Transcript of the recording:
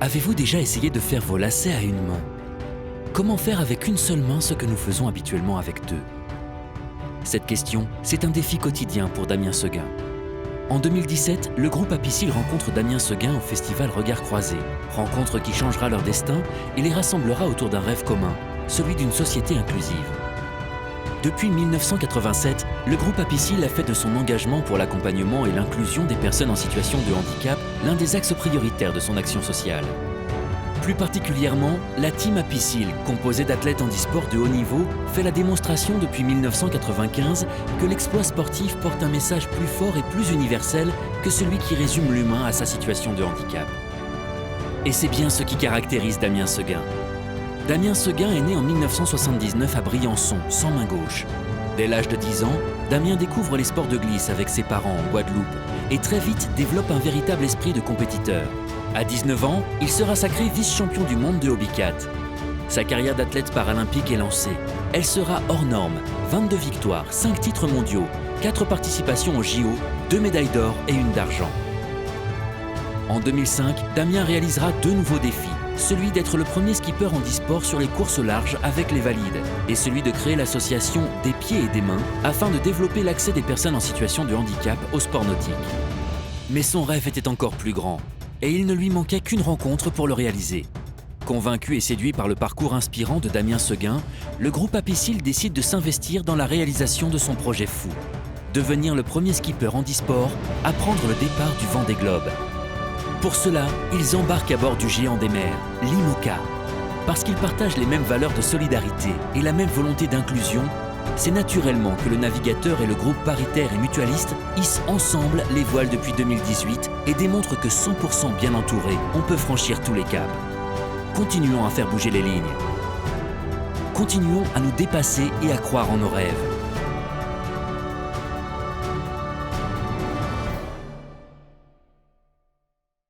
Avez-vous déjà essayé de faire vos lacets à une main? Comment faire avec une seule main ce que nous faisons habituellement avec deux? Cette question, c'est un défi quotidien pour Damien Seguin. En 2017, le groupe Apicil rencontre Damien Seguin au festival Regards Croisés, rencontre qui changera leur destin et les rassemblera autour d'un rêve commun, celui d'une société inclusive. Depuis 1987, le groupe Apicil a fait de son engagement pour l'accompagnement et l'inclusion des personnes en situation de handicap l'un des axes prioritaires de son action sociale. Plus particulièrement, la team Apicil, composée d'athlètes handisport de haut niveau, fait la démonstration depuis 1995 que l'exploit sportif porte un message plus fort et plus universel que celui qui résume l'humain à sa situation de handicap. Et c'est bien ce qui caractérise Damien Seguin. Damien Seguin est né en 1979 à Briançon, sans main gauche. Dès l'âge de 10 ans, Damien découvre les sports de glisse avec ses parents en Guadeloupe et très vite développe un véritable esprit de compétiteur. À 19 ans, il sera sacré vice-champion du monde de Hobbycat. Sa carrière d'athlète paralympique est lancée. Elle sera hors norme, 22 victoires, 5 titres mondiaux, 4 participations aux JO, 2 médailles d'or et 1 d'argent. En 2005, Damien réalisera 2 nouveaux défis. Celui d'être le premier skipper handisport sur les courses larges avec les valides et celui de créer l'association des pieds et des mains afin de développer l'accès des personnes en situation de handicap au sport nautique. Mais son rêve était encore plus grand et il ne lui manquait qu'une rencontre pour le réaliser. Convaincu et séduit par le parcours inspirant de Damien Seguin, le groupe Apicil décide de s'investir dans la réalisation de son projet fou. Devenir le premier skipper handisport à prendre le départ du Vendée Globe. Pour cela, ils embarquent à bord du géant des mers, l'IMOCA. Parce qu'ils partagent les mêmes valeurs de solidarité et la même volonté d'inclusion, c'est naturellement que le navigateur et le groupe paritaire et mutualiste hissent ensemble les voiles depuis 2018 et démontrent que 100% bien entourés, on peut franchir tous les caps. Continuons à faire bouger les lignes. Continuons à nous dépasser et à croire en nos rêves.